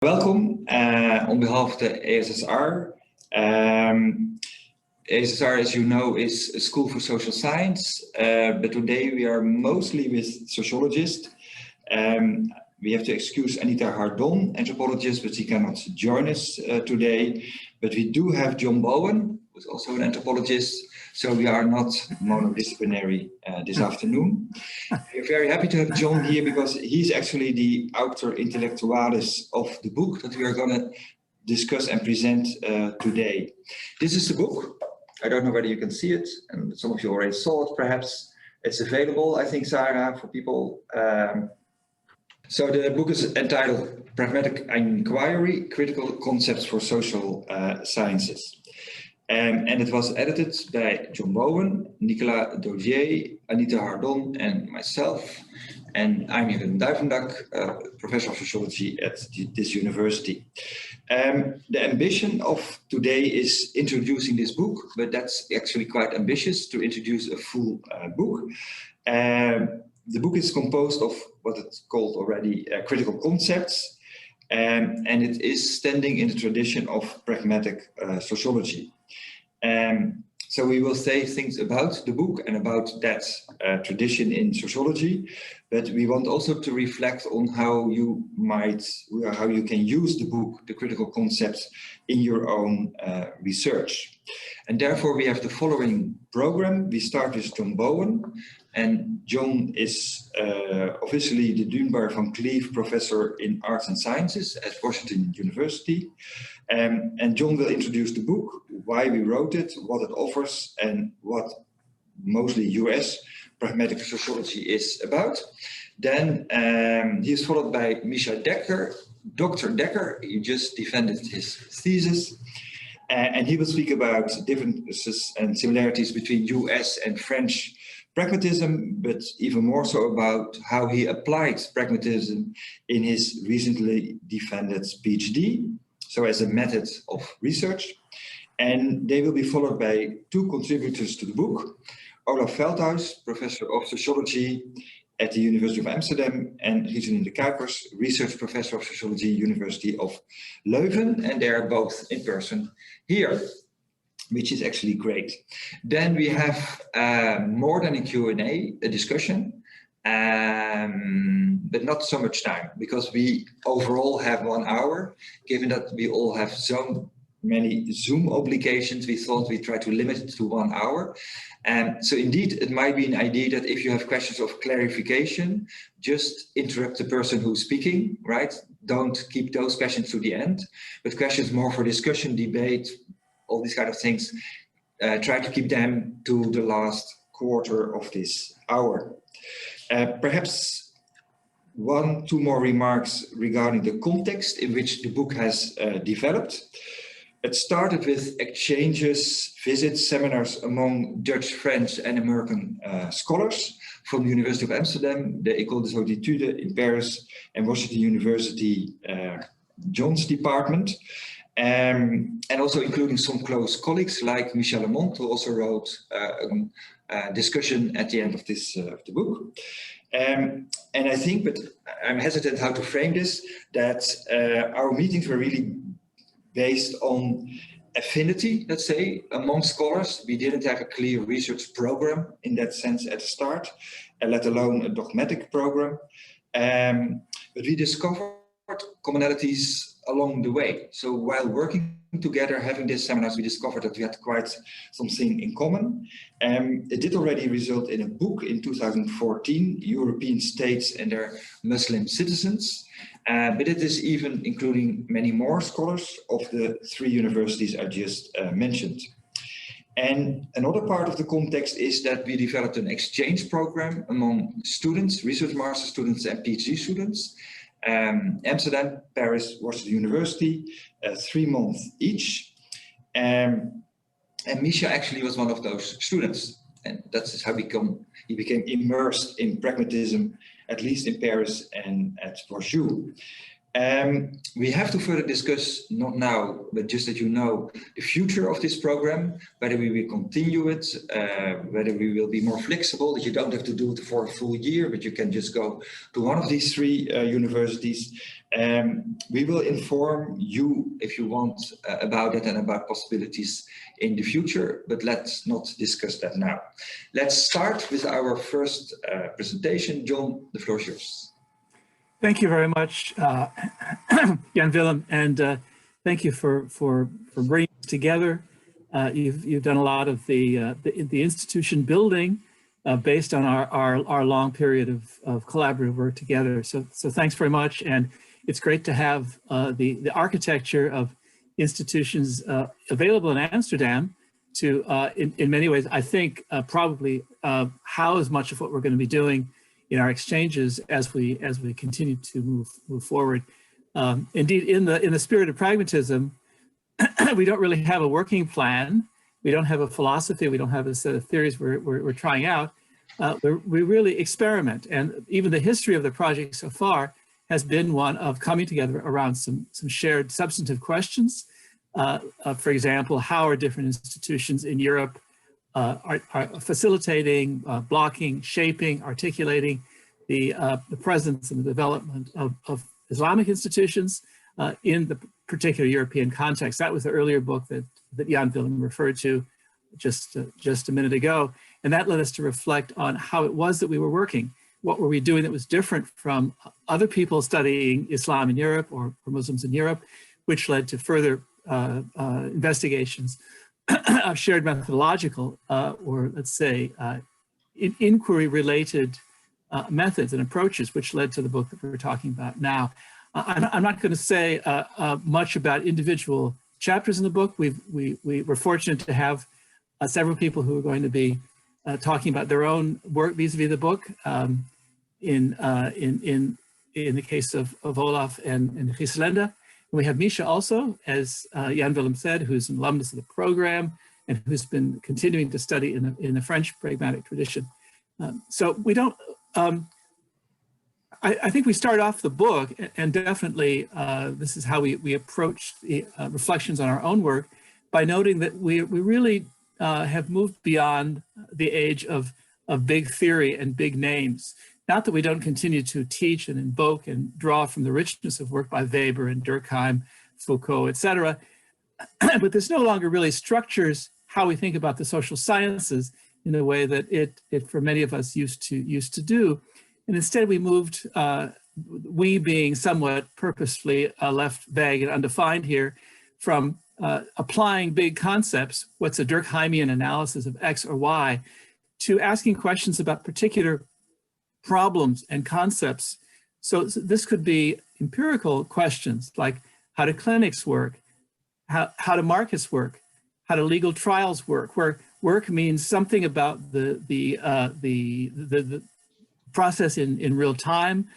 Welcome on behalf of the ASSR. ASSR, as you know, is a school for social science, but today we are mostly with sociologists. We have to excuse Anita Hardon, anthropologist, but she cannot join us today. But we do have John Bowen, who's also an anthropologist, so we are not monodisciplinary this afternoon. We're very happy to have John here because he's actually the author intellectualis of the book that we are going to discuss and present today. This is the book. I don't know whether you can see it, and some of you already saw it perhaps. It's available, I think, Sarah, for people. So the book is entitled Pragmatic Inquiry, Critical Concepts for Social Sciences. And it was edited by John Bowen, Nicolas Daudier, Anita Hardon, and myself. And I'm here in Duyvendak, professor of sociology at this university. The ambition of today is introducing this book, but that's actually quite ambitious to introduce a full book. The book is composed of what it's called already critical concepts, and it is standing in the tradition of pragmatic sociology. So we will say things about the book and about that tradition in sociology, but we want also to reflect on how you can use the book, the critical concepts, in your own research. And therefore we have the following program. We start with John Bowen, and John is officially the Dunbar van Cleef Professor in Arts and Sciences at Washington University. And John will introduce the book, why we wrote it, what it offers, and what mostly US pragmatic sociology is about. Then he is followed by Mischa Dekker, Dr. Dekker. He just defended his thesis. And he will speak about differences and similarities between US and French pragmatism, but even more so about how he applied pragmatism in his recently defended PhD, so as a method of research. And they will be followed by two contributors to the book, Olav Velthuis, professor of sociology at the University of Amsterdam, and Giselinde Kuipers, research professor of sociology, University of Leuven, and they are both in person here, which is actually great. Then we have more than a Q&A, a discussion, but not so much time, because we overall have 1 hour. Given that we all have so many Zoom obligations, we thought we'd try to limit it to 1 hour. So indeed, it might be an idea that if you have questions of clarification, just interrupt the person who's speaking, right? Don't keep those questions to the end, but questions more for discussion, debate, all these kind of things, try to keep them to the last quarter of this hour. Perhaps 1-2 more remarks regarding the context in which the book has developed. It started with exchanges, visits, seminars among Dutch, French and American scholars from the University of Amsterdam, the École des Hautes Études in Paris, and Washington University, John's department. And also including some close colleagues like Michel Lemont, who also wrote a discussion at the end of this of the book. And I think, but I'm hesitant how to frame this, that our meetings were really based on affinity, let's say, among scholars. We didn't have a clear research program in that sense at the start, let alone a dogmatic program. But we discovered commonalities along the way. So while working together, having these seminars, we discovered that we had quite something in common. It did already result in a book in 2014, European States and Their Muslim Citizens. But it is even including many more scholars of the 3 universities I just mentioned. And another part of the context is that we developed an exchange program among students, research master students and PhD students. Amsterdam, Paris, Washington University, 3 months each. And Mischa actually was one of those students. And that's how he became immersed in pragmatism, at least in Paris and at Warsaw. We have to further discuss, not now, but just that you know, the future of this program, whether we will continue it, whether we will be more flexible, that you don't have to do it for a full year, but you can just go to one of these three universities. We will inform you, if you want, about it and about possibilities in the future, but let's not discuss that now. Let's start with our first presentation. John, the floor is yours. Thank you very much, Jan Willem, and thank you for bringing us together. You've done a lot of the institution building based on our long period of collaborative work together. So thanks very much, and it's great to have the architecture of institutions available in Amsterdam to, in many ways, I think probably house much of what we're going to be doing in our exchanges as we continue to move forward. Indeed, in the spirit of pragmatism, we don't really have a working plan. We don't have a philosophy. We don't have a set of theories we're trying out. We really experiment, and even the history of the project so far has been one of coming together around some shared substantive questions. For example, how are different institutions in Europe are facilitating, blocking, shaping, articulating the presence and the development of Islamic institutions in the particular European context. That was the earlier book that Jan Willem referred to just a minute ago. And that led us to reflect on how it was that we were working. What were we doing that was different from other people studying Islam in Europe or Muslims in Europe, which led to further investigations of shared methodological, or let's say, inquiry-related methods and approaches, which led to the book that we're talking about now. I'm not going to say much about individual chapters in the book. We're fortunate to have several people who are going to be talking about their own work vis-a-vis the book. In the case of Olav and Giselinde. We have Mischa also, as Jan Willem said, who's an alumnus of the program and who's been continuing to study in the French pragmatic tradition. So we don't, I think we start off the book, and definitely this is how we approach the reflections on our own work, by noting that we really have moved beyond the age of big theory and big names. Not that we don't continue to teach and invoke and draw from the richness of work by Weber and Durkheim, Foucault, etc., but this no longer really structures how we think about the social sciences in a way that it for many of us used to do. And instead we moved, we being somewhat purposefully left vague and undefined here, from applying big concepts, what's a Durkheimian analysis of X or Y, to asking questions about particular problems and concepts. So this could be empirical questions like, how do clinics work? How do markets work? How do legal trials work? Where work means something about the process in real time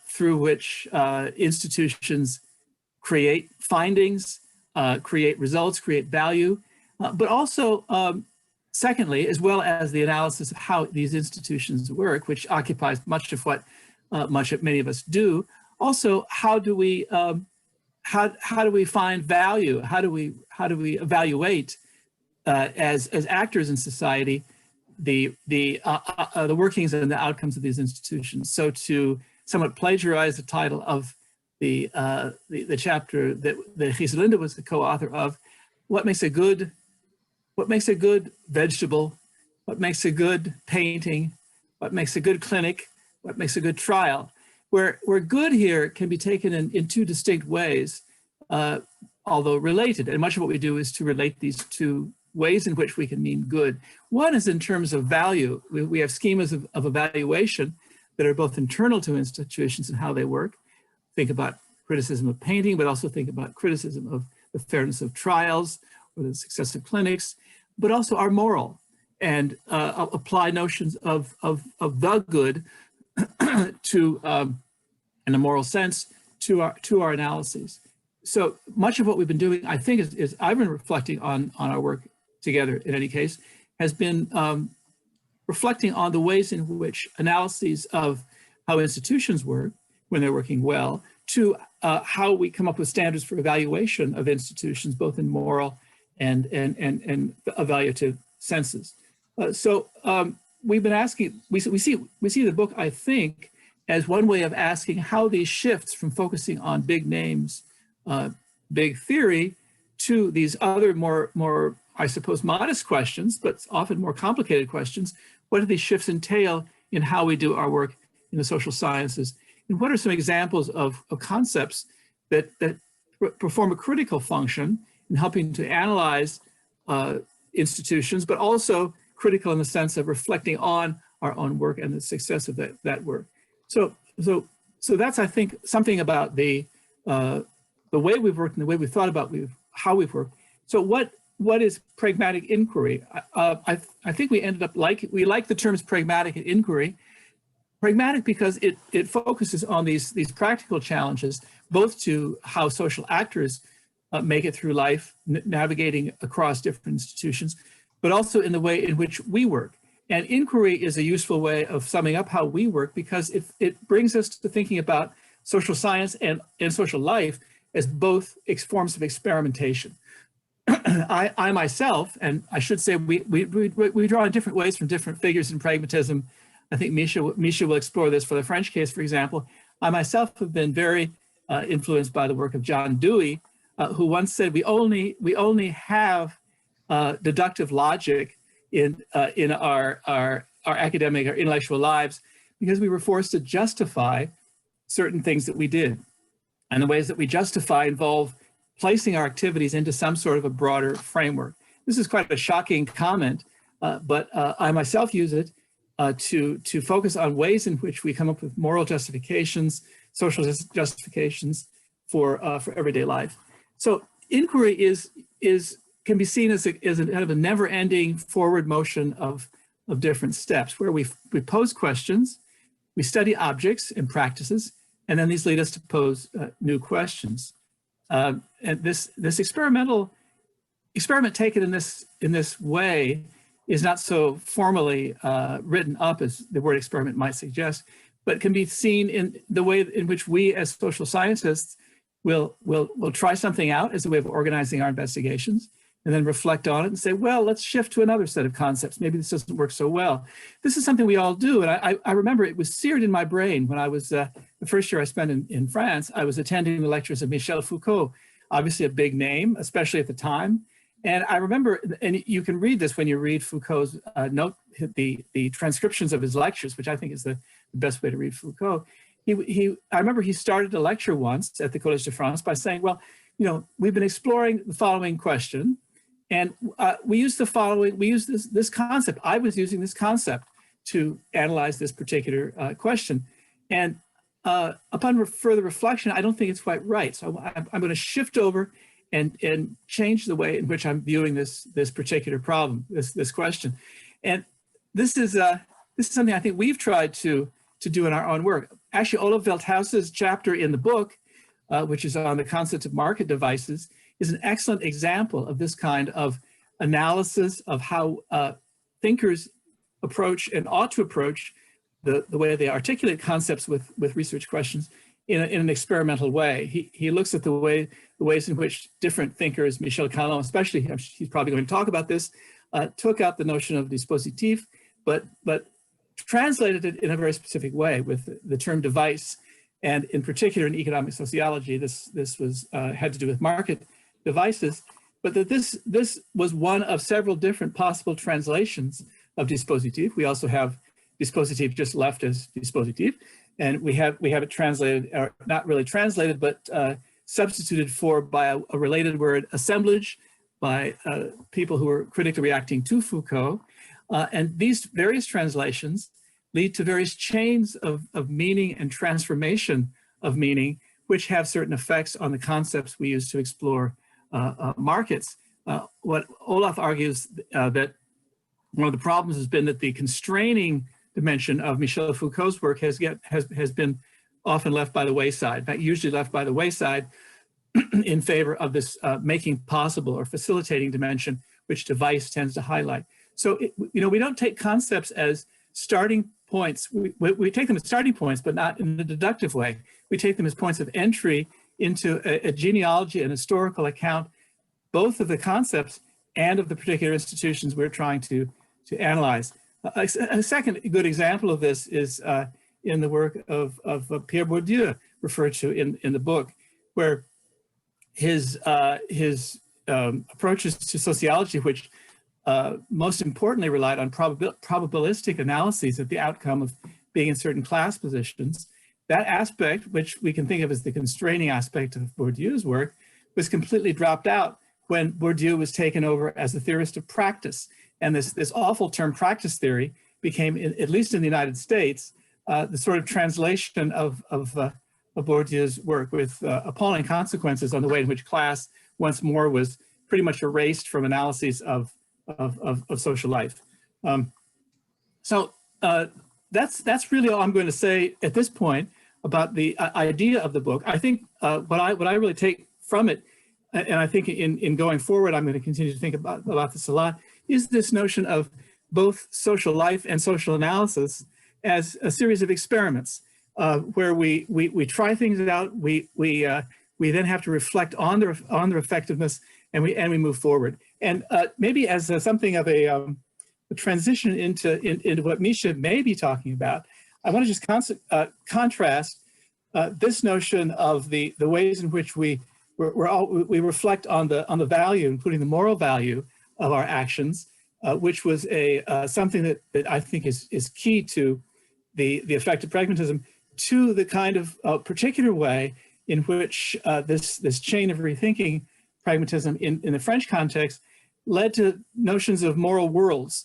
through which institutions create findings, create results, create value, but also secondly, as well as the analysis of how these institutions work, which occupies much of what many of us do. Also, how do we find value? How do we evaluate as actors in society the workings and the outcomes of these institutions? So to somewhat plagiarize the title of the chapter that Giselinde was the co-author of, what makes a good vegetable, what makes a good painting, what makes a good clinic, what makes a good trial, where good here can be taken in two distinct ways, although related. And much of what we do is to relate these two ways in which we can mean good. One is in terms of value. We have schemas of evaluation that are both internal to institutions and how they work. Think about criticism of painting, but also think about criticism of the fairness of trials or the success of clinics, but also are moral, and apply notions of the good to, in a moral sense, to our analyses. So much of what we've been doing, I think, is I've been reflecting on our work together, in any case, has been reflecting on the ways in which analyses of how institutions work when they're working well, to how we come up with standards for evaluation of institutions, both in moral and evaluative senses. We've been asking, we see the book, I think, as one way of asking how these shifts from focusing on big names, big theory, to these other more, I suppose, modest questions, but often more complicated questions. What do these shifts entail in how we do our work in the social sciences? And what are some examples of concepts that perform a critical function in helping to analyze institutions, but also critical in the sense of reflecting on our own work and the success of that work. So that's, I think, something about the way we've worked and the way we've thought about how we've worked. So what is pragmatic inquiry? I think we ended up we like the terms pragmatic and inquiry. Pragmatic because it focuses on these practical challenges, both to how social actors make it through life, navigating across different institutions, but also in the way in which we work. And inquiry is a useful way of summing up how we work because it brings us to thinking about social science and social life as both forms of experimentation. I myself, and I should say we draw in different ways from different figures in pragmatism. I think Mischa will explore this for the French case, for example. I myself have been very influenced by the work of John Dewey, who once said we only have deductive logic in our academic or intellectual lives because we were forced to justify certain things that we did. And the ways that we justify involve placing our activities into some sort of a broader framework. This is quite a shocking comment, but I myself use it to focus on ways in which we come up with moral justifications, social justifications for everyday life. So inquiry can be seen as a kind of a never-ending forward motion of different steps where we pose questions, we study objects and practices, and then these lead us to pose new questions. And this experiment taken in this way is not so formally written up as the word experiment might suggest, but can be seen in the way in which we as social scientists will try something out as a way of organizing our investigations and then reflect on it and say, well, let's shift to another set of concepts. Maybe this doesn't work so well. This is something we all do. And I remember it was seared in my brain when I was, the first year I spent in France, I was attending the lectures of Michel Foucault, obviously a big name, especially at the time. And I remember, and you can read this when you read Foucault's the transcriptions of his lectures, which I think is the best way to read Foucault. I remember he started a lecture once at the Collège de France by saying, well, we've been exploring the following question. And we use this concept. I was using this concept to analyze this particular question. And upon further reflection, I don't think it's quite right. So I'm going to shift over and change the way in which I'm viewing this particular problem, this question. And this is something I think we've tried to do in our own work. Actually, Olav Velthuis's chapter in the book, which is on the concept of market devices, is an excellent example of this kind of analysis of how thinkers approach and ought to approach the way they articulate concepts with research questions in an experimental way. He looks at the ways in which different thinkers, Michel Calon especially, he's probably going to talk about this, took out the notion of dispositif, but translated it in a very specific way with the term device. And in particular in economic sociology, this was had to do with market devices, but that this was one of several different possible translations of dispositif. We also have dispositif just left as dispositif, and we have it translated, or not really translated, but substituted for by a related word, assemblage, by people who are critically reacting to Foucault. And these various translations lead to various chains of meaning and transformation of meaning, which have certain effects on the concepts we use to explore markets. What Olav argues that one of the problems has been that the constraining dimension of Michel Foucault's work has been often left by the wayside, in fact, usually left by the wayside in favor of this making possible or facilitating dimension, which device tends to highlight. So, we don't take concepts as starting points. We take them as starting points, but not in a deductive way. we take them as points of entry into a genealogy and historical account, both of the concepts and of the particular institutions we're trying to analyze. A second good example of this is in the work of Pierre Bourdieu, referred to in the book, where his approaches to sociology, which most importantly relied on probabilistic analyses of the outcome of being in certain class positions, that aspect, which we can think of as the constraining aspect of Bourdieu's work, was completely dropped out when Bourdieu was taken over as the theorist of practice. And this awful term practice theory became, at least in the United States, the sort of translation of Bourdieu's work, with appalling consequences on the way in which class once more was pretty much erased from analyses of social life. So that's really all I'm going to say at this point about the idea of the book. I think what I really take from it, and I think in going forward, I'm going to continue to think about this a lot, is this notion of both social life and social analysis as a series of experiments where we try things out, we then have to reflect on their effectiveness, and we move forward. And maybe as something of a transition into what Mischa may be talking about, I want to just contrast this notion of the ways in which we reflect on the value, including the moral value of our actions, which was something that I think is key to the effect of pragmatism, to the kind of particular way in which this chain of rethinking pragmatism in the French context led to notions of moral worlds,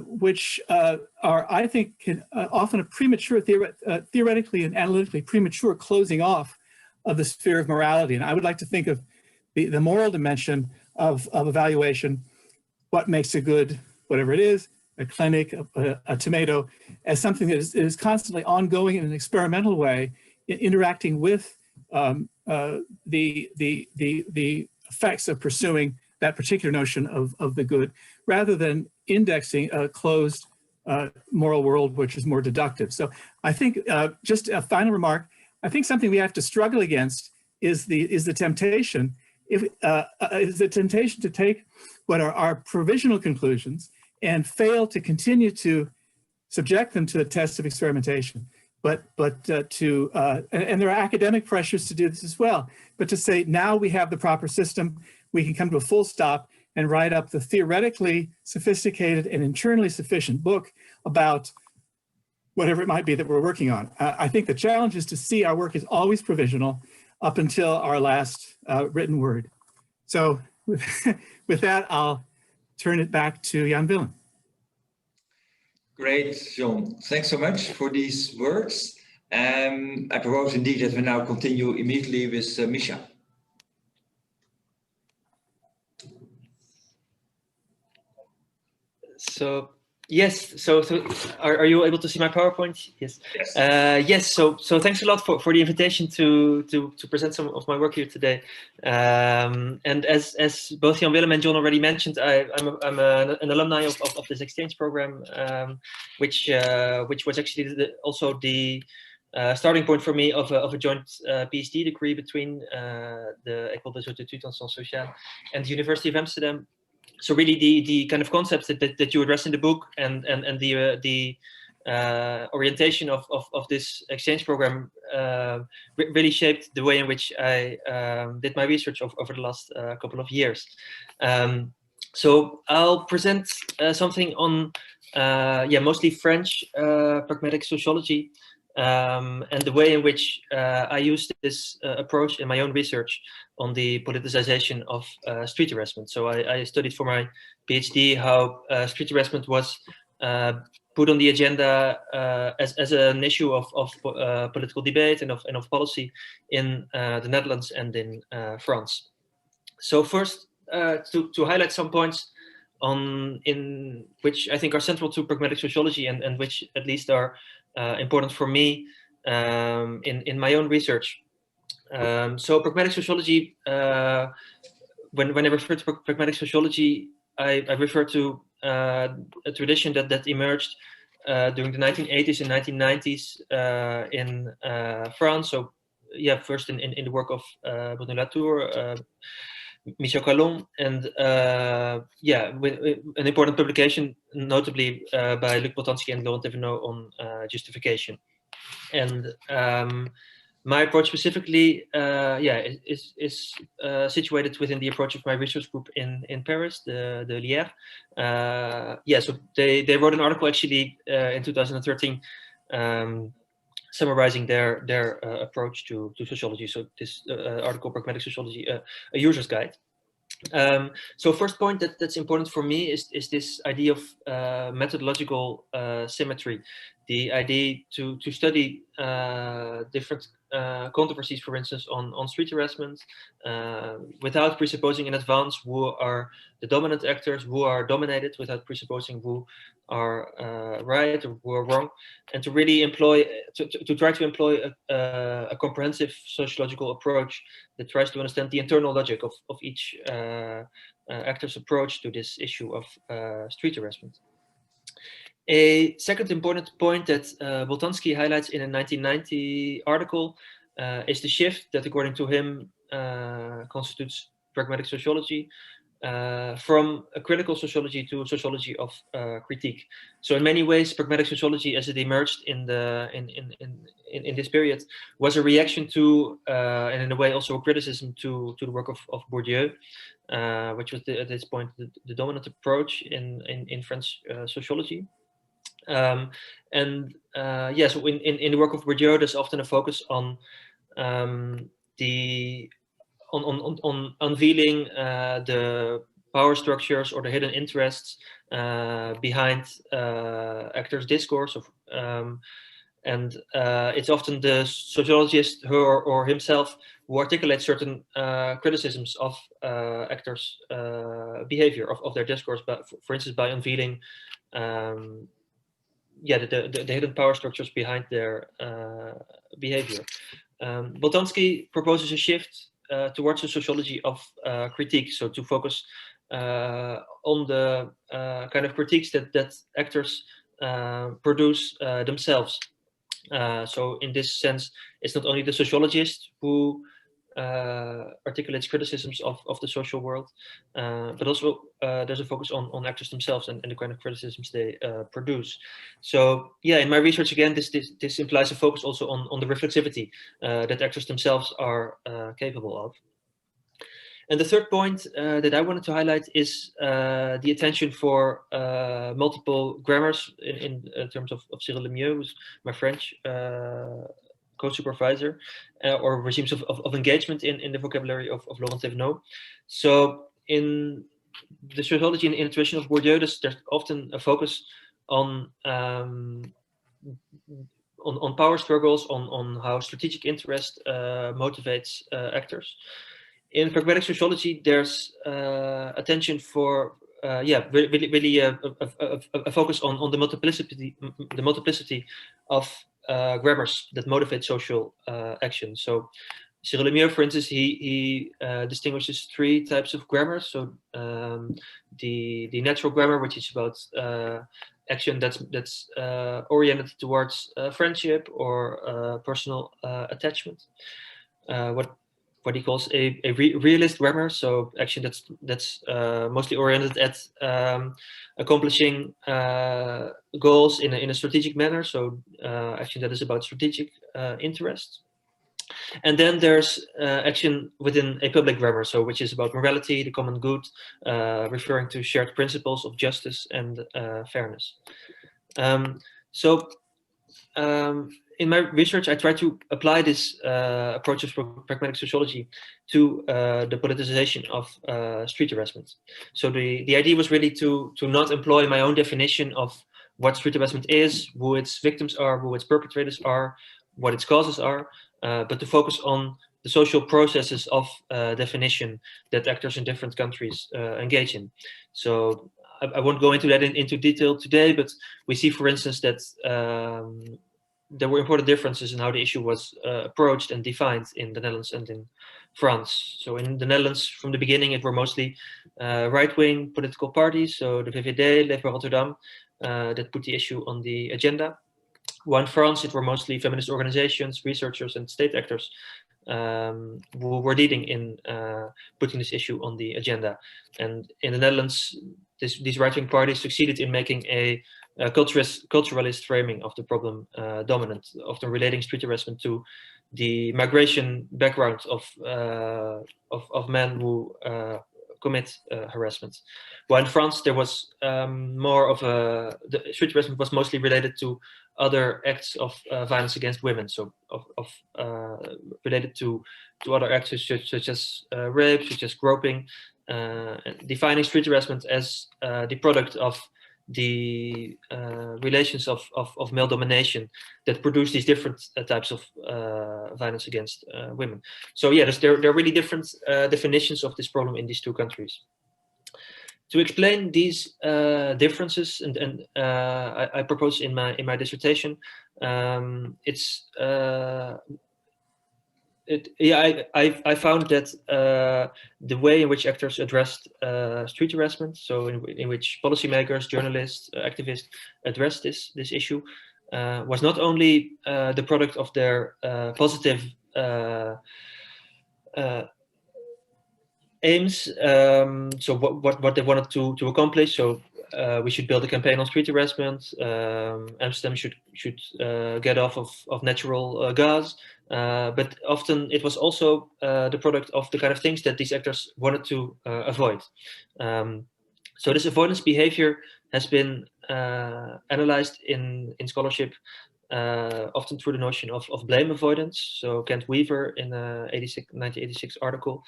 which are, I think, often a premature, theoretically and analytically premature closing off of the sphere of morality. And I would like to think of the moral dimension of evaluation, what makes a good, whatever it is, a clinic, a tomato, as something that is constantly ongoing in an experimental way, interacting with the effects of pursuing that particular notion of the good, rather than indexing a closed moral world, which is more deductive. So I think, just a final remark, I think something we have to struggle against is the temptation, to take what are our provisional conclusions and fail to continue to subject them to the test of experimentation. And there are academic pressures to do this as well, but to say, now we have the proper system, we can come to a full stop and write up the theoretically sophisticated and internally sufficient book about whatever it might be that we're working on. I think the challenge is to see our work is always provisional up until our last written word. So with that, I'll turn it back to Jan Willem. Great, John. Thanks so much for these words. I propose indeed that we now continue immediately with Mischa. So yes, so are you able to see my PowerPoint? Yes. Yes. Yes. So thanks a lot for the invitation to present some of my work here today. And as both Jan Willem and John already mentioned, I'm an alumni of this exchange program, which was actually also the starting point for me of a joint PhD degree between the École des Hautes Études en Sciences Sociales and the University of Amsterdam. So really the kind of concepts that you address in the book and the orientation of this exchange program really shaped the way in which I did my research over the last couple of years. So I'll present something on mostly French pragmatic sociology, and the way in which I used this approach in my own research on the politicization of street harassment. So I studied for my PhD how street harassment was put on the agenda as an issue of political debate and of policy in the Netherlands and in France. So first, to highlight some points in which I think are central to pragmatic sociology and which at least are important for me in my own research. So pragmatic sociology, when I refer to pragmatic sociology, I refer to a tradition that emerged during the 1980s and 1990s in France. So yeah, first in the work of Bruno Latour, Mischa, and yeah, an important publication, notably by Luc Boltanski and Laurent Thévenot on justification. And my approach specifically, yeah, is situated within the approach of my research group in Paris, the Lièvre. Yeah, so they wrote an article actually in 2013. Summarizing their approach to sociology. So this article, Pragmatic Sociology, a user's guide. So first point that's important for me is this idea of methodological symmetry, the idea to study different controversies, for instance, on street harassment, without presupposing in advance who are the dominant actors, who are dominated, without presupposing who are right or who are wrong, and to really employ, to try to employ a comprehensive sociological approach that tries to understand the internal logic of each actor's approach to this issue of street harassment. A second important point that Boltanski highlights in a 1990 article is the shift that, according to him, constitutes pragmatic sociology from a critical sociology to a sociology of critique. So in many ways, pragmatic sociology, as it emerged in this period, was a reaction to, and in a way also a criticism to the work of Bourdieu, which was at this point the dominant approach in French sociology. And yeah, so in the work of Bourdieu, there's often a focus on on unveiling the power structures or the hidden interests behind actors' discourse. And it's often the sociologist or himself who articulates certain criticisms of actors' behavior, of their discourse, but for instance, by unveiling yeah, the hidden power structures behind their behavior. Boltanski proposes a shift towards a sociology of critique, so to focus on the kind of critiques that actors produce themselves. So in this sense, it's not only the sociologist who articulates criticisms of the social world, but also there's a focus on actors themselves and the kind of criticisms they produce. So yeah, in my research, again, this implies a focus also on the reflexivity that actors themselves are capable of. And the third point that I wanted to highlight is the attention for multiple grammars in terms of Cyril Lemieux, who's my French co-supervisor, or regimes of engagement in the vocabulary of Laurent Thévenot. So in the sociology and intuition of Bourdieu, there's often a focus on power struggles, on how strategic interest motivates actors. In pragmatic sociology, there's attention for yeah, really a focus on the multiplicity of grammars that motivate social action. So Cyril Lemieux, for instance, he distinguishes three types of grammar. So the natural grammar, which is about action that's oriented towards friendship or personal attachment. What he calls a realist grammar, so action that's mostly oriented at accomplishing goals in a strategic manner. So action that is about strategic interest. And then there's action within a public grammar, so which is about morality, the common good, referring to shared principles of justice and fairness. In my research, I try to apply this approach of pragmatic sociology to the politicization of street harassment. So the idea was really to not employ my own definition of what street harassment is, who its victims are, who its perpetrators are, what its causes are, but to focus on the social processes of definition that actors in different countries engage in. So I won't go into that into detail today, but we see, for instance, that there were important differences in how the issue was approached and defined in the Netherlands and in France. So in the Netherlands, from the beginning, it were mostly right-wing political parties, so the VVD, Leefbaar Rotterdam, that put the issue on the agenda. While in France, it were mostly feminist organizations, researchers, and state actors who were leading in putting this issue on the agenda. And in the Netherlands, these right-wing parties succeeded in making a culturalist framing of the problem dominant, often relating street harassment to the migration background of men who commit harassment. While in France, there was more of the street harassment was mostly related to other acts of violence against women, so related to other acts such as rape, such as groping, defining street harassment as the product of the relations of male domination that produce these different types of violence against women. So yeah, there are really different definitions of this problem in these two countries. To explain these differences, and I propose in my dissertation, I found that the way in which actors addressed street harassment, so in which policymakers, journalists, activists addressed this issue, was not only the product of their positive aims, so what they wanted to accomplish. So we should build a campaign on street harassment. Amsterdam should get off of natural gas. But often it was also the product of the kind of things that these actors wanted to avoid. So this avoidance behavior has been analyzed in scholarship, often through the notion of blame avoidance. So Kent Weaver in a 1986 article,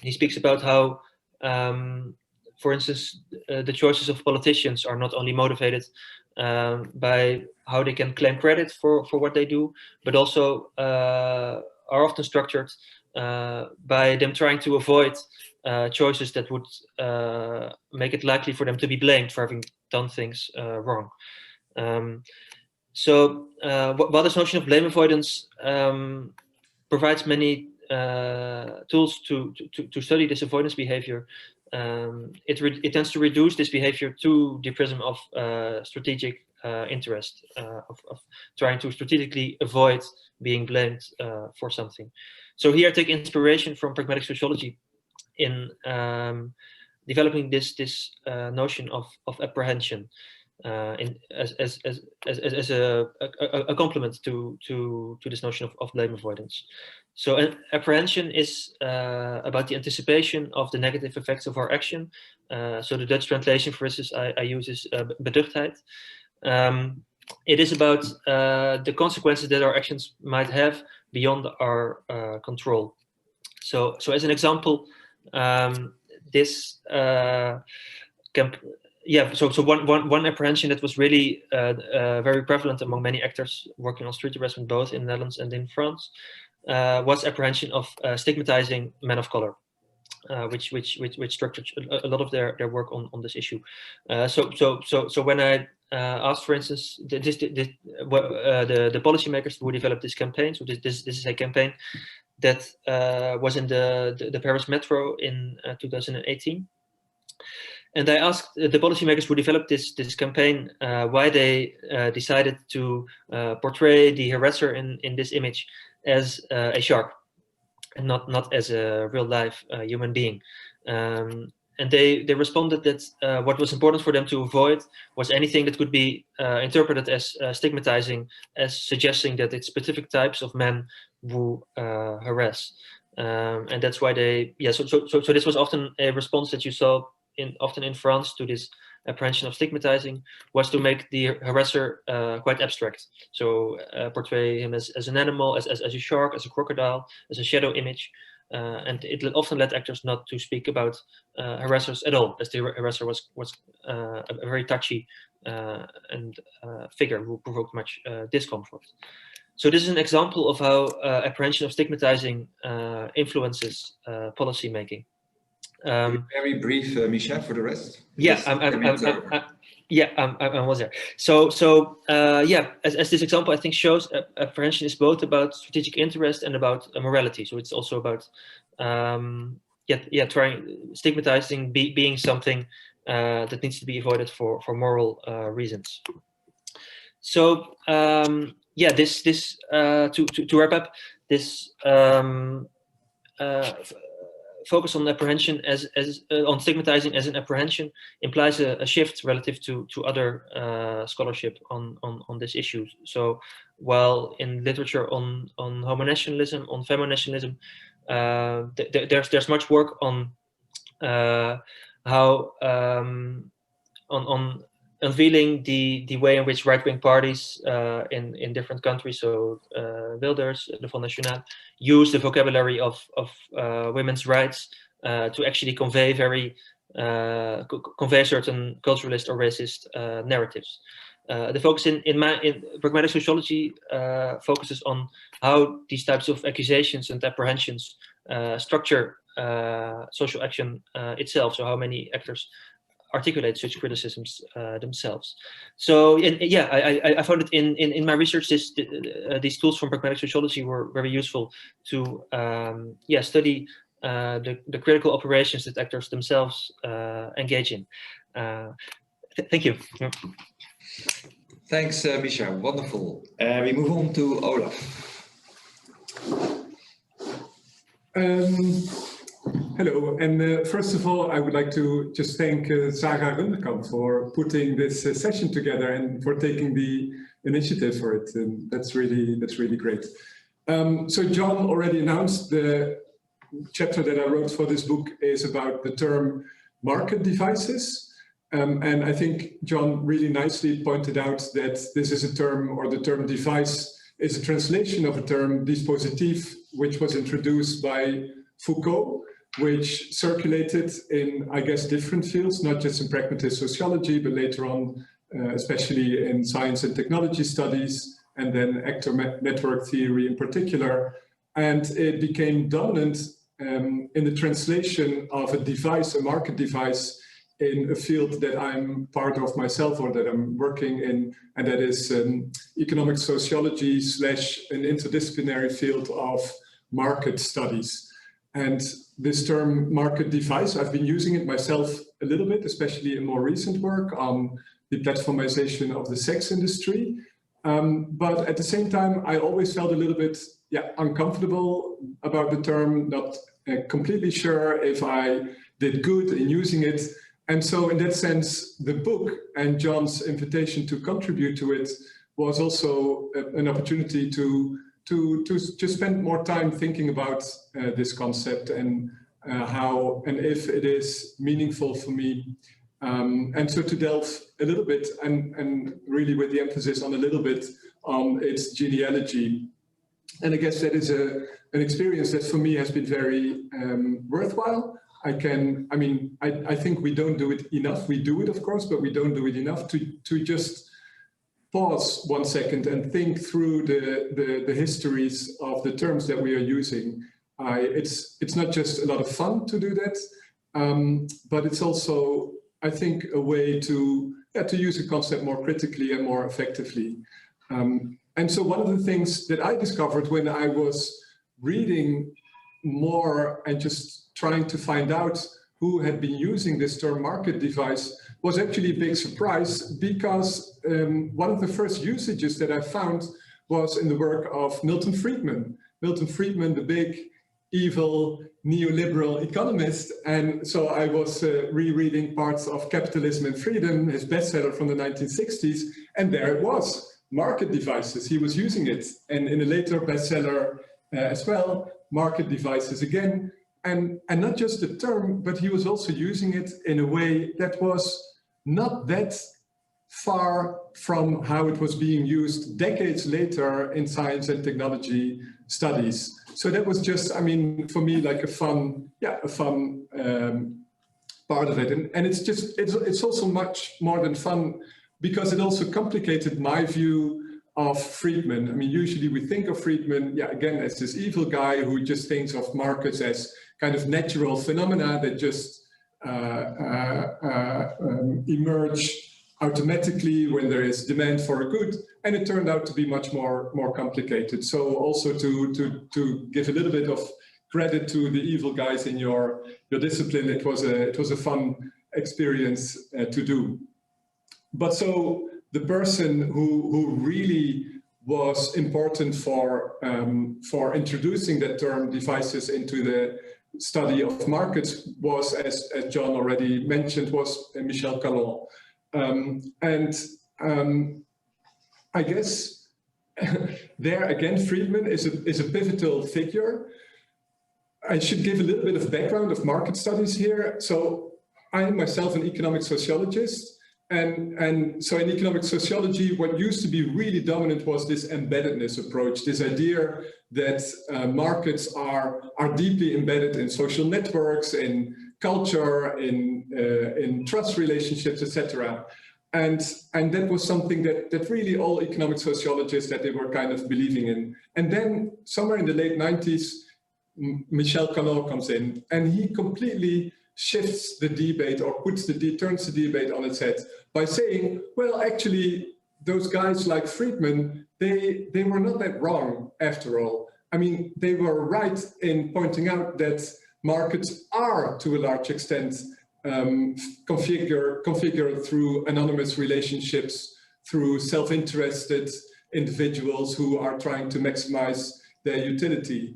he speaks about how, for instance, the choices of politicians are not only motivated by how they can claim credit for what they do, but also are often structured by them trying to avoid choices that would make it likely for them to be blamed for having done things wrong. So while this notion of blame avoidance provides many tools to study this avoidance behavior, it tends to reduce this behavior to the prism of strategic interest, of trying to strategically avoid being blamed for something. So here I take inspiration from pragmatic sociology in developing this notion of apprehension as a complement to this notion of blame avoidance. So apprehension is about the anticipation of the negative effects of our action. So the Dutch translation for this I use is beduchtheid. It is about the consequences that our actions might have beyond our control. So as an example, this so one apprehension that was really very prevalent among many actors working on street harassment, both in the Netherlands and in France, was apprehension of stigmatizing men of color, which structured a lot of their work on this issue. So when I asked, for instance, the policymakers who developed this campaign, so this is a campaign that was in the Paris Metro in 2018. And I asked the policymakers who developed this campaign why they decided to portray the harasser in this image as a shark and not as a real life human being. And they responded that what was important for them to avoid was anything that could be interpreted as stigmatizing, as suggesting that it's specific types of men who harass. And that's why they, so this was often a response that you saw often in France to this apprehension of stigmatizing, was to make the harasser quite abstract. So portray him as an animal, as a shark, as a crocodile, as a shadow image. And it often led actors not to speak about harassers at all, as the harasser was a very touchy figure who provoked much discomfort. So this is an example of how apprehension of stigmatizing influences policy making. Very brief, Mischa, for the rest. Yeah, I was there. So as this example I think shows, apprehension is both about strategic interest and about morality. So it's also about stigmatizing being something that needs to be avoided for moral reasons. So to wrap up, this focus on apprehension on stigmatizing as an apprehension implies a shift relative to other scholarship on this issue. So while in literature on homonationalism, on feminationalism, there's much work on how on unveiling the way in which right-wing parties in different countries, so Wilders, the Front National, use the vocabulary of women's rights to actually convey convey certain culturalist or racist narratives. The focus in pragmatic sociology focuses on how these types of accusations and apprehensions structure social action itself. So how many actors articulate such criticisms themselves. So I found it in my research these tools from pragmatic sociology were very useful to study the critical operations that actors themselves engage in. Thank you. Thanks, Mischa. Wonderful. We move on to Olav. Hello, and first of all, I would like to just thank Sarah Rundekamp for putting this session together and for taking the initiative for it. And that's really great. So John already announced the chapter that I wrote for this book is about the term market devices. And I think John really nicely pointed out that this is a term, or the term device is a translation of a term dispositif, which was introduced by Foucault, which circulated in, I guess, different fields, not just in pragmatist sociology, but later on, especially in science and technology studies, and then actor network theory in particular. And it became dominant in the translation of a device, a market device, in a field that I'm part of myself, or that I'm working in, and that is economic sociology / an interdisciplinary field of market studies. And this term market device, I've been using it myself a little bit, especially in more recent work on the platformization of the sex industry. But at the same time, I always felt a little bit uncomfortable about the term, not completely sure if I did good in using it. And so in that sense, the book and John's invitation to contribute to it was also an opportunity to just spend more time thinking about this concept and how and if it is meaningful for me. And so to delve a little bit and really with the emphasis on a little bit on its genealogy. And I guess that is an experience that for me has been very worthwhile. I think we don't do it enough. We do it, of course, but we don't do it enough to just pause 1 second and think through the histories of the terms that we are using. It's not just a lot of fun to do that, but it's also, I think, a way to use a concept more critically and more effectively. And so one of the things that I discovered when I was reading more and just trying to find out who had been using this term market device was actually a big surprise, because one of the first usages that I found was in the work of Milton Friedman. Milton Friedman, the big, evil, neoliberal economist. And so I was rereading parts of Capitalism and Freedom, his bestseller from the 1960s, and there it was, market devices. He was using it. And in a later bestseller as well, market devices again. And not just the term, but he was also using it in a way that was not that far from how it was being used decades later in science and technology studies. So that was just, I mean, for me, like a fun part of it. And it's also much more than fun, because it also complicated my view of Friedman. I mean, usually we think of Friedman, again, as this evil guy who just thinks of markets as kind of natural phenomena that just emerge automatically when there is demand for a good. And it turned out to be much more complicated. So also to give a little bit of credit to the evil guys in your discipline, it was a fun experience to do. But so the person who really was important for introducing that term devices into the study of markets was, as John already mentioned, was Michel Calon. I guess there again, Friedman is a pivotal figure. I should give a little bit of background of market studies here. So I am myself an economic sociologist. And so in economic sociology, what used to be really dominant was this embeddedness approach, this idea that markets are deeply embedded in social networks, in culture, in trust relationships, etc. And that was something that really all economic sociologists, that they were kind of believing in. And then somewhere in the late 90s, Michel Calon comes in, and he completely shifts the debate, or turns the debate on its head by saying, well, actually, those guys like Friedman, they were not that wrong after all. I mean, they were right in pointing out that markets are, to a large extent, configured through anonymous relationships, through self-interested individuals who are trying to maximize their utility.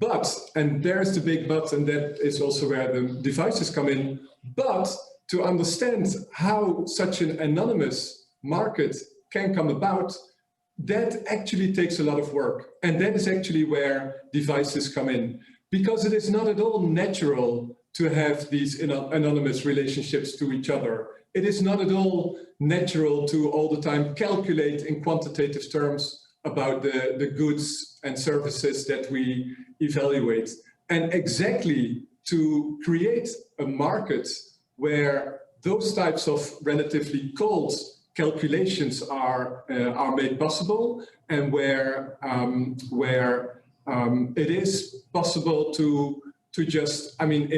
But, and there's the big but, and that is also where the devices come in, but to understand how such an anonymous market can come about, that actually takes a lot of work. And that is actually where devices come in, because it is not at all natural to have these anonymous relationships to each other. It is not at all natural to all the time calculate in quantitative terms about the goods and services that we evaluate. And exactly to create a market where those types of relatively cold calculations are made possible, and where it is possible to just, I mean,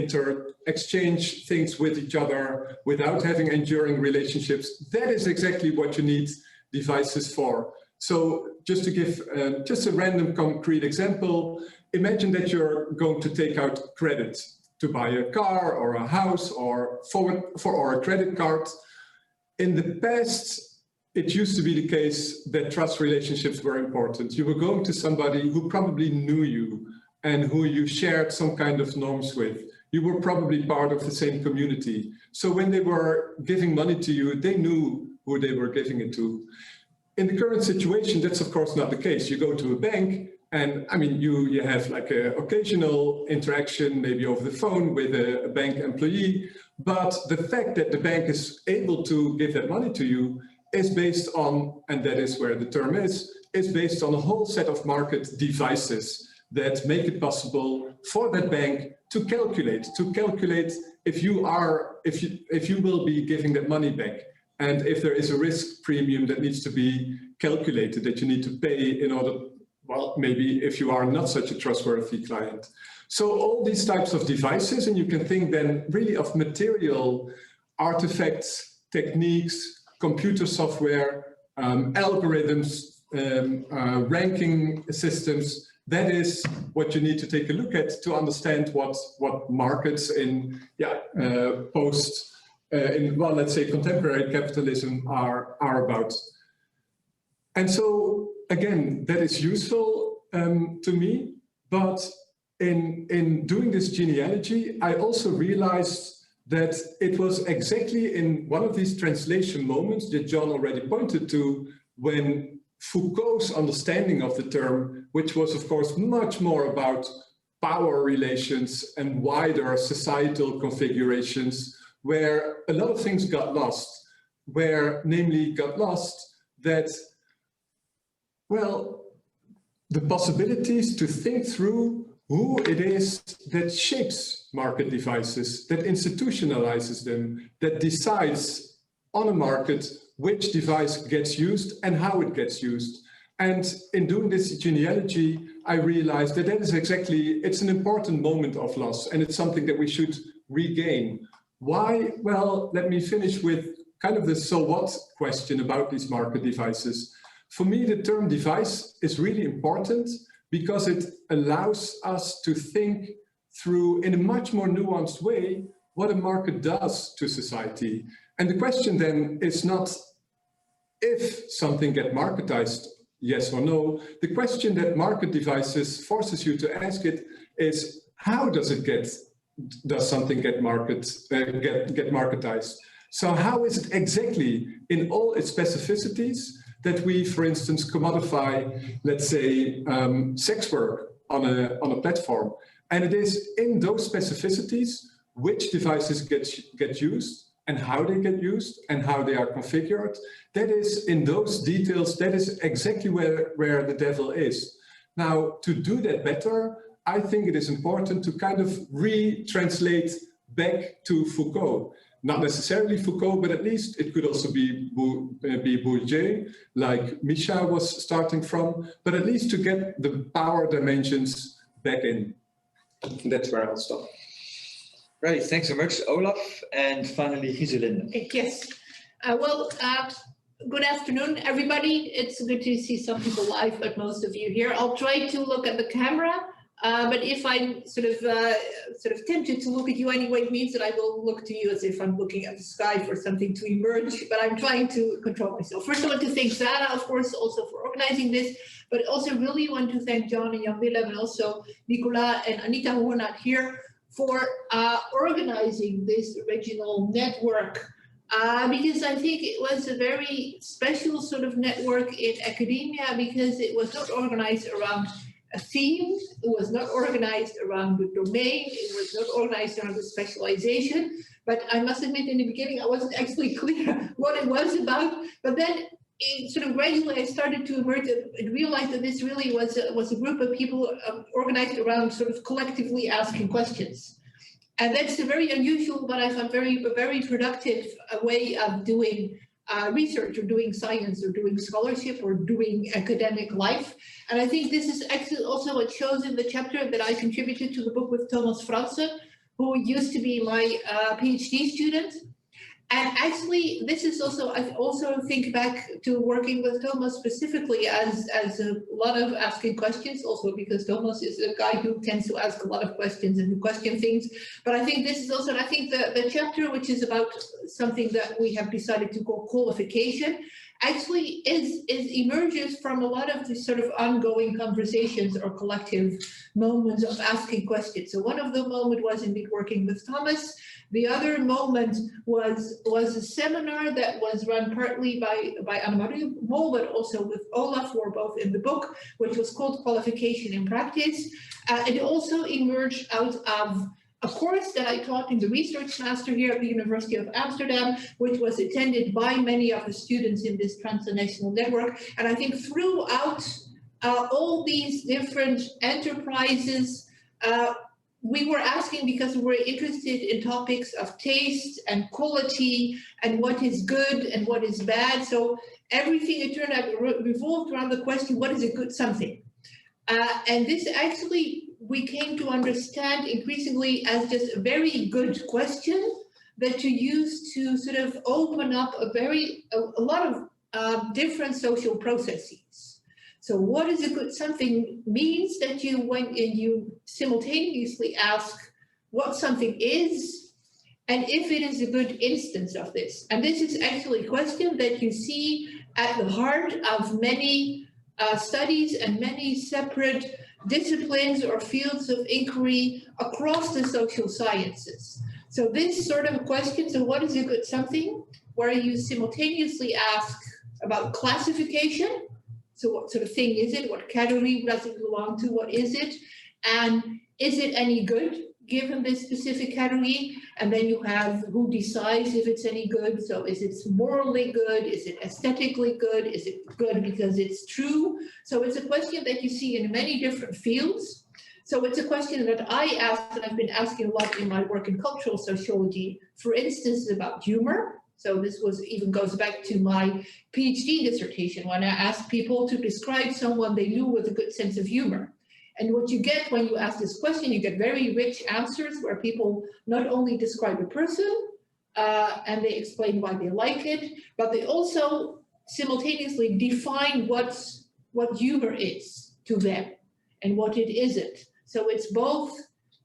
exchange things with each other without having enduring relationships. That is exactly what you need devices for. So just to give just a random concrete example, imagine that you're going to take out credit to buy a car or a house or or a credit card. In the past, it used to be the case that trust relationships were important. You were going to somebody who probably knew you and who you shared some kind of norms with. You were probably part of the same community. So when they were giving money to you, they knew who they were giving it to. In the current situation, that's of course not the case. You go to a bank, and I mean, you have like an occasional interaction, maybe over the phone with a bank employee, but the fact that the bank is able to give that money to you is based on, and that is where the term is based on a whole set of market devices that make it possible for that bank to calculate if you will be giving that money back. And if there is a risk premium that needs to be calculated, that you need to pay in order, well, maybe if you are not such a trustworthy client. So all these types of devices, and you can think then really of material artifacts, techniques, computer software, algorithms, ranking systems. That is what you need to take a look at to understand what markets in let's say contemporary capitalism are about. And so again, that is useful to me, but in doing this genealogy, I also realized that it was exactly in one of these translation moments that John already pointed to, when Foucault's understanding of the term, which was of course much more about power relations and wider societal configurations, where a lot of things got lost, namely got lost that, well, the possibilities to think through who it is that shapes market devices, that institutionalizes them, that decides on a market which device gets used and how it gets used. And in doing this genealogy, I realized that is exactly, it's an important moment of loss, and it's something that we should regain. Why? Well, let me finish with kind of the so what question about these market devices. For me, the term device is really important because it allows us to think through, in a much more nuanced way, what a market does to society. And the question then is not if something gets marketized yes or no. The question that market devices forces you to ask it is, how does something get marketized? So how is it exactly in all its specificities that we, for instance, commodify, let's say, sex work on a platform? And it is in those specificities which devices get used and how they get used and how they are configured. That is, in those details, that is exactly where the devil is. Now, to do that better, I think it is important to kind of retranslate back to Foucault. Not necessarily Foucault, but at least it could also be Bourdieu, like Mischa was starting from, but at least to get the power dimensions back in. That's where I'll stop. Right, thanks so much, Olav. And finally, Giselinde. Yes. Good afternoon, everybody. It's good to see some people live, but most of you here. I'll try to look at the camera, but if I'm sort of tempted to look at you anyway, it means that I will look to you as if I'm looking at the sky for something to emerge, but I'm trying to control myself. First, I want to thank Zara, of course, also for organizing this, but also really want to thank John and Jan Willem and also Nicola and Anita, who are not here, for organizing this original network. Because I think it was a very special sort of network in academia, because it was not organized around a theme, it was not organized around the domain, it was not organized around the specialization. But I must admit, in the beginning, I wasn't actually clear what it was about. But then sort of gradually I started to emerge and realize that this really was a group of people organized around sort of collectively asking questions. And that's a very unusual, but I found very productive way of doing research or doing science or doing scholarship or doing academic life. And I think this is actually also what shows in the chapter that I contributed to the book with Thomas Franse, who used to be my PhD student. And actually, this is also, I also think back to working with Thomas specifically as a lot of asking questions, also because Thomas is a guy who tends to ask a lot of questions and who question things. But I think this is also, I think the chapter, which is about something that we have decided to call qualification, actually emerges from a lot of these sort of ongoing conversations or collective moments of asking questions. So one of the moments was indeed working with Thomas. The other moment was a seminar that was run partly by Anne-Marie Mol, but also with Olav, who are both in the book, which was called Qualification in Practice. It also emerged out of a course that I taught in the research master here at the University of Amsterdam, which was attended by many of the students in this transnational network. And I think throughout all these different enterprises, we were asking because we were interested in topics of taste and quality and what is good and what is bad. So everything, it turned out, revolved around the question, what is a good something? And this actually, we came to understand increasingly as just a very good question that you use to sort of open up a lot of different social processes. So what is a good something means that you went and you simultaneously ask what something is and if it is a good instance of this. And this is actually a question that you see at the heart of many studies and many separate disciplines or fields of inquiry across the social sciences. So this sort of question, so what is a good something, where you simultaneously ask about classification, so what sort of thing is it, what category does it belong to, what is it, and is it any good given this specific category? And then you have who decides if it's any good. So is it morally good? Is it aesthetically good? Is it good because it's true? So it's a question that you see in many different fields. So it's a question that I asked, and I've been asking a lot in my work in cultural sociology, for instance, about humor. So this even goes back to my PhD dissertation when I asked people to describe someone they knew with a good sense of humor. And what you get when you ask this question, you get very rich answers where people not only describe a person and they explain why they like it, but they also simultaneously define what humor is to them and what it isn't. So it's both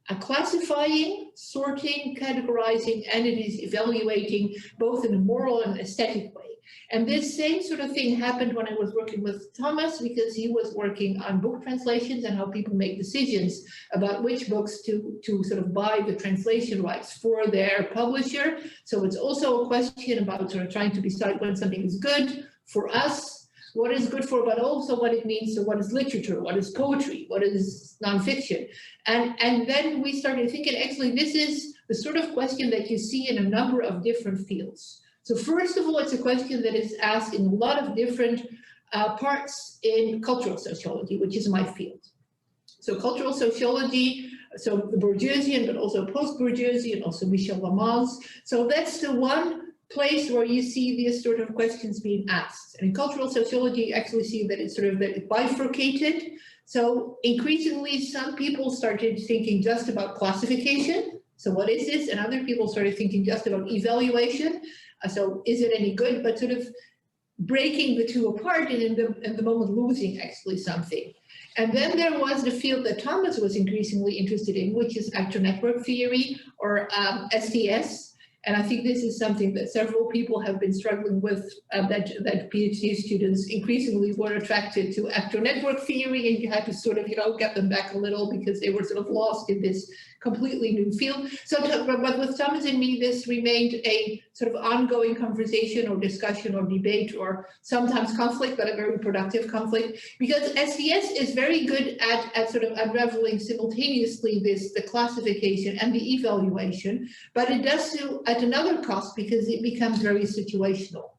a classifying, sorting, categorizing, and it is evaluating both in a moral and aesthetic way. And this same sort of thing happened when I was working with Thomas, because he was working on book translations and how people make decisions about which books to sort of buy the translation rights for their publisher. So it's also a question about sort of trying to decide when something is good for us, what is good for, but also what it means. So what is literature? What is poetry? What is nonfiction? And then we started thinking, actually, this is the sort of question that you see in a number of different fields. So first of all, it's a question that is asked in a lot of different parts in cultural sociology, which is my field. So cultural sociology, so the Bourdieusian, but also post-Bourdieusian, also Michel Lamans. So that's the one place where you see these sort of questions being asked. And in cultural sociology, you actually see that it's sort of bifurcated. So increasingly, some people started thinking just about classification. So what is this? And other people started thinking just about evaluation. So is it any good? But sort of breaking the two apart and in the moment losing actually something. And then there was the field that Thomas was increasingly interested in, which is actor network theory, or STS. And I think this is something that several people have been struggling with, that PhD students increasingly were attracted to actor network theory, and you had to sort of, get them back a little because they were sort of lost in this completely new field. So, but with Thomas and me, this remained a sort of ongoing conversation or discussion or debate, or sometimes conflict, but a very productive conflict, because STS is very good at sort of unraveling simultaneously the classification and the evaluation, but it does so at another cost because it becomes very situational.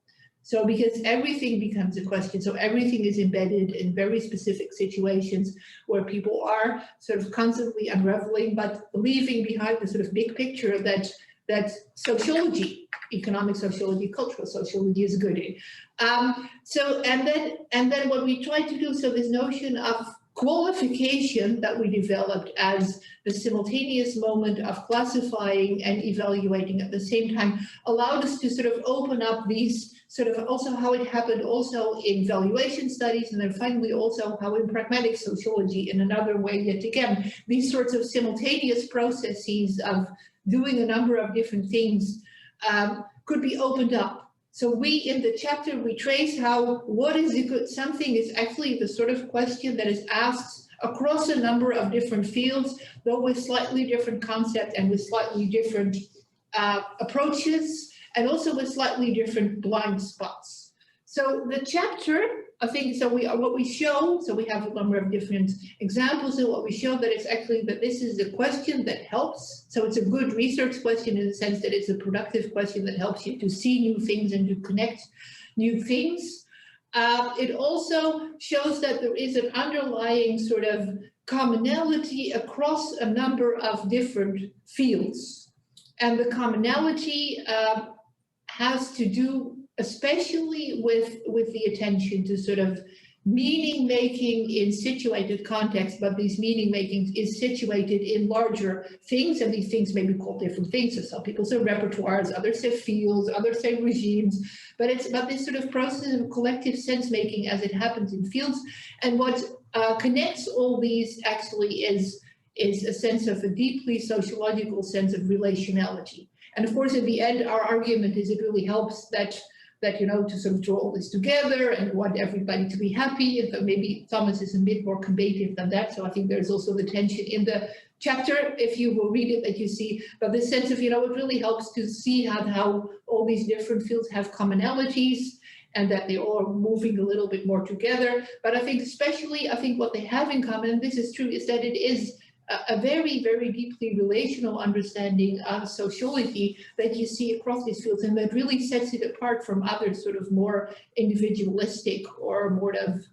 So because everything becomes a question, so everything is embedded in very specific situations where people are sort of constantly unraveling, but leaving behind the sort of big picture that sociology, economic sociology, cultural sociology is good in. And then what we try to do, so this notion of qualification that we developed as the simultaneous moment of classifying and evaluating at the same time allowed us to sort of open up these sort of also how it happened also in valuation studies, and then finally also how in pragmatic sociology in another way, yet again, these sorts of simultaneous processes of doing a number of different things could be opened up. So we, in the chapter, we trace how what is a good something is actually the sort of question that is asked across a number of different fields, though with slightly different concepts and with slightly different approaches, and also with slightly different blind spots. So the chapter, I think, so what we show, so we have a number of different examples, and what we show that it's actually that this is a question that helps. So it's a good research question in the sense that it's a productive question that helps you to see new things and to connect new things. It also shows that there is an underlying sort of commonality across a number of different fields. And the commonality has to do especially with the attention to sort of meaning making in situated context, but these meaning making is situated in larger things, and these things may be called different things. So some people say repertoires, others say fields, others say regimes, but it's about this sort of process of collective sense making as it happens in fields. And what connects all these actually is a sense of a deeply sociological sense of relationality. And of course, in the end, our argument is it really helps that to sort of draw all this together and want everybody to be happy. And maybe Thomas is a bit more combative than that. So I think there's also the tension in the chapter, if you will read it, that you see, but this sense of, it really helps to see how all these different fields have commonalities and that they all are moving a little bit more together. But I think especially, what they have in common, and this is true, is that it is a very, very deeply relational understanding of sociology that you see across these fields, and that really sets it apart from other sort of more individualistic or more of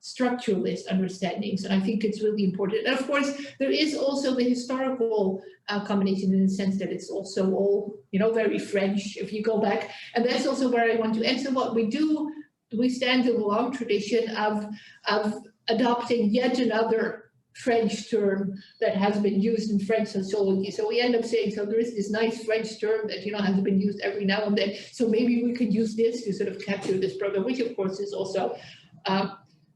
structuralist understandings. And I think it's really important. And of course, there is also the historical combination in the sense that it's also all, very French if you go back. And that's also where I want to end. So what we do, we stand in a long tradition of adopting yet another French term that has been used in French sociology. So we end up saying, so there is this nice French term that, has been used every now and then. So maybe we could use this to sort of capture this program, which of course is also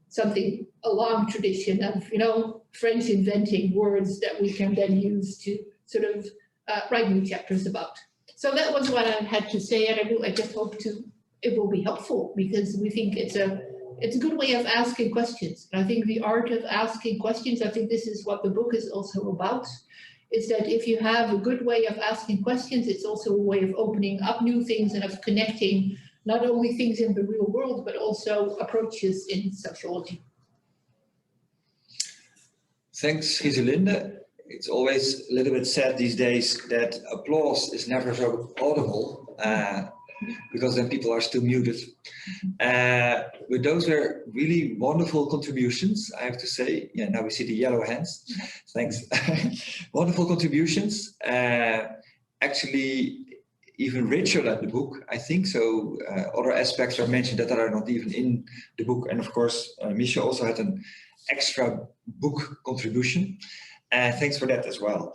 something, a long tradition of, French inventing words that we can then use to sort of write new chapters about. So that was what I had to say. And I just hope to it will be helpful, because we think it's a good way of asking questions. And I think the art of asking questions, I think this is what the book is also about, is that if you have a good way of asking questions, it's also a way of opening up new things and of connecting not only things in the real world, but also approaches in sociology. Thanks, Giselinde. It's always a little bit sad these days that applause is never so audible, because then people are still muted. But those were really wonderful contributions, I have to say. Yeah, now we see the yellow hands. Thanks. Wonderful contributions. Actually, even richer than the book, I think. So other aspects are mentioned that are not even in the book. And of course, Mischa also had an extra book contribution. Thanks for that as well.